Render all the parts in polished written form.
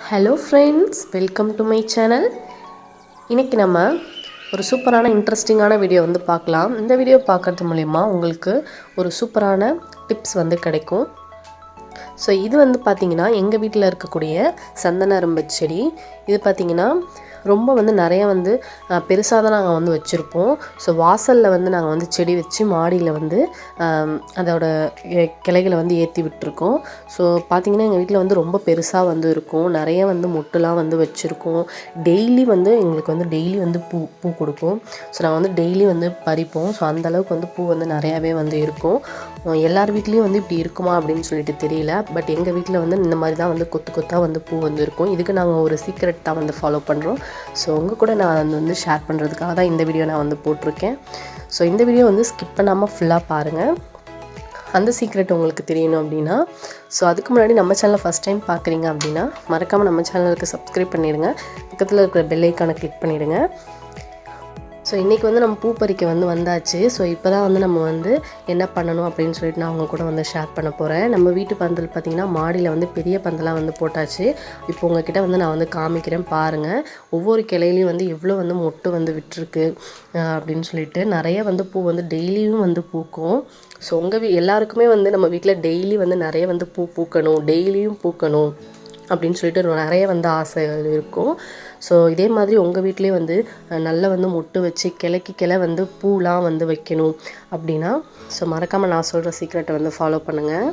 Hello friends, welcome to my channel. இன்றைக்கி நம்ம ஒரு சூப்பரான இன்ட்ரெஸ்டிங்கான வீடியோ வந்து பார்க்கலாம். இந்த வீடியோ பார்க்குறது மூலிமா உங்களுக்கு ஒரு சூப்பரான டிப்ஸ் வந்து கிடைக்கும். ஸோ இது வந்து பார்த்திங்கன்னா எங்கள் வீட்டில் இருக்கக்கூடிய சந்தன அரும்பு செடி. இது பார்த்திங்கன்னா ரொம்ப வந்து நிறைய வந்து பெருசாக தான் நாங்கள் வந்து வச்சுருப்போம். ஸோ வாசலில் வந்து நாங்கள் வந்து செடி வச்சு மாடியில் வந்து அதோட கிளைகளை வந்து ஏற்றி விட்டுருக்கோம். ஸோ பார்த்திங்கன்னா எங்கள் வீட்டில் வந்து ரொம்ப பெருசாக வந்து இருக்கும். நிறைய வந்து மொட்டுலாம் வந்து வச்சுருக்கோம். டெய்லி வந்து எங்களுக்கு வந்து டெய்லி வந்து பூ கொடுக்கும். ஸோ நாங்கள் வந்து டெய்லி வந்து பறிப்போம். ஸோ அந்தளவுக்கு வந்து பூ வந்து நிறையாவே வந்து இருக்கும். எல்லார் வீட்லேயும் வந்து இப்படி இருக்குமா அப்படின்னு சொல்லிட்டு தெரியல. பட் எங்கள் வீட்டில் வந்து இந்த மாதிரி தான் வந்து கொத்து கொத்தாக வந்து பூ வந்து இருக்கும். இதுக்கு நாங்கள் ஒரு சீக்ரெட் தான் வந்து ஃபாலோ பண்ணுறோம். ஸோ உங்கள் கூட நான் வந்து ஷேர் பண்ணுறதுக்காக தான் இந்த வீடியோ நான் வந்து போட்டிருக்கேன். ஸோ இந்த வீடியோ வந்து ஸ்கிப் பண்ணாமல் ஃபுல்லாக பாருங்கள். அந்த சீக்ரெட் உங்களுக்கு தெரியணும் அப்படின்னா. ஸோ அதுக்கு முன்னாடி நம்ம சேனலை ஃபஸ்ட் டைம் பார்க்குறீங்க அப்படின்னா மறக்காமல் நம்ம சேனலுக்கு சப்ஸ்கிரைப் பண்ணிடுங்க. பக்கத்தில் இருக்கிற பெல் ஐக்கானை கிளிக் பண்ணிவிடுங்க. ஸோ இன்றைக்கி வந்து நம்ம பூ பறிக்க வந்து வந்தாச்சு. ஸோ இப்போ தான் வந்து நம்ம வந்து என்ன பண்ணணும் அப்படின்னு சொல்லிட்டு நான் அவங்க கூட வந்து ஷேர் பண்ண போகிறேன். நம்ம வீட்டு பந்தல் பார்த்திங்கன்னா மாடியில் வந்து பெரிய பந்தலாக வந்து போட்டாச்சு. இப்போ உங்ககிட்ட வந்து நான் வந்து காமிக்கிறேன் பாருங்கள். ஒவ்வொரு கிளையிலையும் வந்து எவ்வளோ வந்து மொட்டு வந்து விட்டுருக்கு அப்படின்னு சொல்லிட்டு நிறைய வந்து பூ வந்து டெய்லியும் வந்து பூக்கும். ஸோ உங்கள் எல்லாருக்குமே வந்து நம்ம வீட்டில் டெய்லி வந்து நிறைய வந்து பூக்கணும், டெய்லியும் பூக்கணும் அப்படின்னு சொல்லிட்டு நிறைய வந்து ஆசைகள் இருக்கும். ஸோ இதே மாதிரி உங்கள் வீட்லேயே வந்து நல்லா வந்து மொட்டு வச்சு கிளை வந்து பூலாம் வந்து வைக்கணும் அப்படின்னா ஸோ மறக்காமல் நான் சொல்கிற சீக்ரெட்டை வந்து ஃபாலோ பண்ணுங்கள்.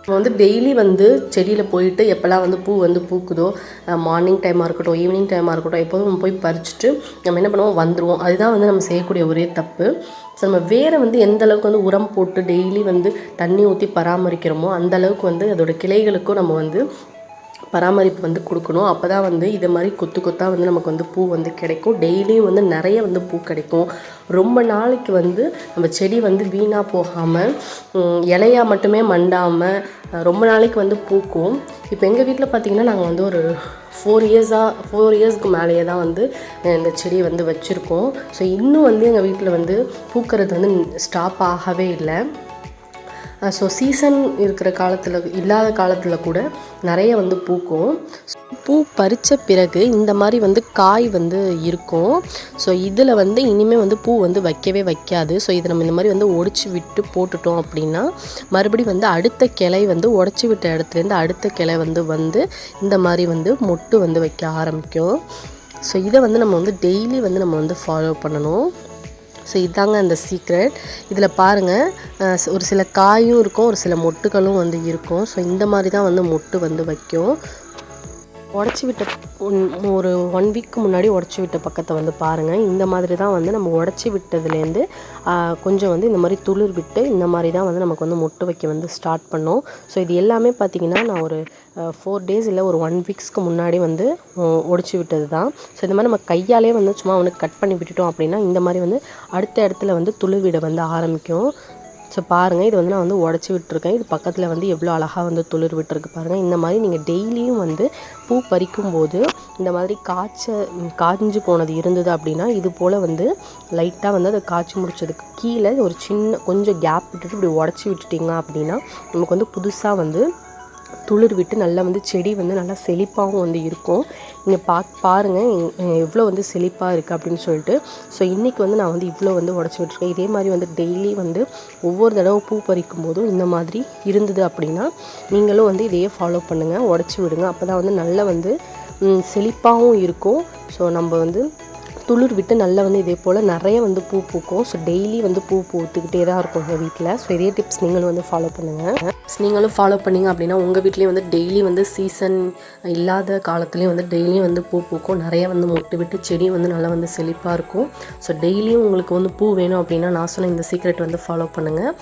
நம்ம வந்து டெய்லி வந்து செடியில் போயிட்டு எப்போல்லாம் வந்து பூ வந்து பூக்குதோ, மார்னிங் டைமாக இருக்கட்டும், ஈவினிங் டைமாக இருக்கட்டும், எப்போதும் நம்ம போய் பறிச்சுட்டு நம்ம என்ன பண்ணுவோம், வந்துடுவோம். அதுதான் வந்து நம்ம செய்யக்கூடிய ஒரே தப்பு. ஸோ நம்ம வேறு வந்து எந்த அளவுக்கு வந்து உரம் போட்டு டெய்லி வந்து தண்ணி ஊற்றி பராமரிக்கிறோமோ அந்த அளவுக்கு வந்து அதோடய கிளைகளுக்கும் நம்ம வந்து பராமரிப்பு வந்து கொடுக்கணும். அப்போ தான் வந்து இதை மாதிரி கொத்து கொத்தாக வந்து நமக்கு வந்து பூ வந்து கிடைக்கும். டெய்லியும் வந்து நிறைய வந்து பூ கிடைக்கும். ரொம்ப நாளைக்கு வந்து நம்ம செடி வந்து வீணாக போகாமல் இலையாக மட்டுமே மண்டாமல் ரொம்ப நாளைக்கு வந்து பூக்கும். இப்போ எங்கள் வீட்டில் பார்த்திங்கன்னா நாங்கள் வந்து ஒரு 4 இயர்ஸ்க்கு மேலேயே தான் வந்து இந்த செடியை வந்து வச்சுருக்கோம். ஸோ இன்னும் வந்து எங்கள் வீட்டில் வந்து பூக்கிறது வந்து ஸ்டாப் ஆகவே இல்லை. ஸோ சீசன் இருக்கிற காலத்தில் இல்லாத காலத்தில் கூட நிறைய வந்து பூக்கும். பூ பறித்த பிறகு இந்த மாதிரி வந்து காய் வந்து இருக்கும். ஸோ இதில் வந்து இனிமேல் வந்து பூ வந்து வைக்கவே வைக்காது. ஸோ இதை நம்ம இந்த மாதிரி வந்து உடச்சி விட்டு போட்டுட்டோம் அப்படின்னா மறுபடியும் வந்து அடுத்த கிளை வந்து உடச்சி விட்ட இடத்துலேருந்து அடுத்த கிளை வந்து இந்த மாதிரி வந்து மொட்டு வந்து வைக்க ஆரம்பிக்கும். ஸோ இதை வந்து நம்ம வந்து டெய்லி வந்து நம்ம வந்து ஃபாலோ பண்ணணும். ஸோ இதாங்க அந்த சீக்ரெட். இதில் பாருங்கள், ஒரு சில காயும் இருக்கும், ஒரு சில மொட்டுகளும் வந்து இருக்கும். ஸோ இந்த மாதிரி தான் வந்து மொட்டு வந்து வைக்கும். உடச்சி விட்ட ஒரு 1 வீக்கு முன்னாடி உடச்சி விட்ட பக்கத்தை வந்து பாருங்கள். இந்த மாதிரி தான் வந்து நம்ம உடச்சி விட்டதுலேருந்து கொஞ்சம் வந்து இந்த மாதிரி துளிர் விட்டு இந்த மாதிரி தான் வந்து நமக்கு வந்து மொட்டு வைக்க வந்து ஸ்டார்ட் பண்ணோம். ஸோ இது எல்லாமே பார்த்திங்கன்னா நான் ஒரு 4 டேஸ் இல்லை ஒரு 1 வீக்ஸ்க்கு முன்னாடி வந்து உடச்சி விட்டது தான். ஸோ இந்த மாதிரி நம்ம கையாலே வந்து சும்மா வந்து கட் பண்ணி விட்டுட்டோம் அப்படின்னா இந்த மாதிரி வந்து அடுத்த இடத்துல வந்து துளிர் விட வந்து ஆரம்பிக்கும். ஸோ பாருங்கள், இது வந்து நான் வந்து உடச்சி விட்டுருக்கேன். இது பக்கத்தில் வந்து எவ்வளோ அழகாக வந்து துளிர் விட்டுருக்கு பாருங்கள். இந்த மாதிரி நீங்கள் டெய்லியும் வந்து பூ பறிக்கும்போது இந்த மாதிரி காய்ஞ்சு போனது இருந்தது அப்படின்னா இது போல் வந்து லைட்டாக வந்து அதை காய்ச்சி முடிச்சதுக்கு கீழே ஒரு சின்ன கொஞ்சம் கேப் விட்டுட்டு இப்படி உடச்சி விட்டுட்டிங்க அப்படின்னா நமக்கு வந்து புதுசாக வந்து துளிர் விட்டு நல்லா வந்து செடி வந்து நல்லா செழிப்பாகவும் வந்து இருக்கும். நீங்கள் பாருங்கள் எவ்வளோ வந்து செழிப்பாக இருக்குது அப்படின்னு சொல்லிட்டு. ஸோ இன்றைக்கி வந்து நான் வந்து இவ்வளோ வந்து உடச்சி விட்டுருக்கேன். இதே மாதிரி வந்து டெய்லி வந்து ஒவ்வொரு தடவை பூ பறிக்கும் போதும் இந்த மாதிரி இருந்தது அப்படின்னா நீங்களும் வந்து இதையே ஃபாலோ பண்ணுங்கள், உடச்சி விடுங்க. அப்போ தான் வந்து நல்லா வந்து செழிப்பாகவும் இருக்கும். ஸோ நம்ம வந்து துளிர் விட்டு நல்லா வந்து இதே போல் நிறைய வந்து பூ பூக்கும். ஸோ டெய்லி வந்து பூ பூத்துக்கிட்டே தான் இருக்கும் எங்கள் வீட்டில். ஸோ இதே டிப்ஸ் நீங்களும் வந்து ஃபாலோ பண்ணுங்கள். நீங்களும் ஃபாலோ பண்ணிங்க அப்படின்னா உங்கள் வீட்லேயும் வந்து டெய்லி வந்து சீசன் இல்லாத காலத்துலேயும் வந்து டெய்லியும் வந்து பூ பூக்கும். நிறைய வந்து மொட்டு விட்டு செடி வந்து நல்லா வந்து செழிப்பாக இருக்கும். ஸோ டெய்லியும் உங்களுக்கு வந்து பூ வேணும் அப்படின்னா நான் சொன்ன இந்த சீக்ரெட் வந்து ஃபாலோ பண்ணுங்கள்.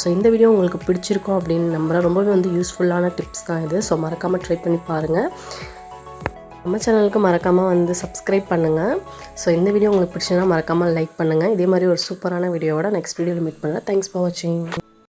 ஸோ இந்த வீடியோ உங்களுக்கு பிடிச்சிருக்கும் அப்படின்னு நம்புகிறேன். ரொம்பவே வந்து யூஸ்ஃபுல்லான டிப்ஸ் தான் இது. ஸோ மறக்காமல் ட்ரை பண்ணி பாருங்கள். நம்ம சேனலுக்கு மறக்காமல் வந்து சப்ஸ்கிரைப் பண்ணுங்கள். ஸோ இந்த வீடியோ உங்களுக்கு பிடிச்சதுன்னா மறக்காமல் லைக் பண்ணுங்கள். இதே மாதிரி ஒரு சூப்பரான வீடியோவோட நெக்ஸ்ட் வீடியோவில் மீட் பண்ணுறேன். தேங்க்ஸ் ஃபார் வாட்சிங்.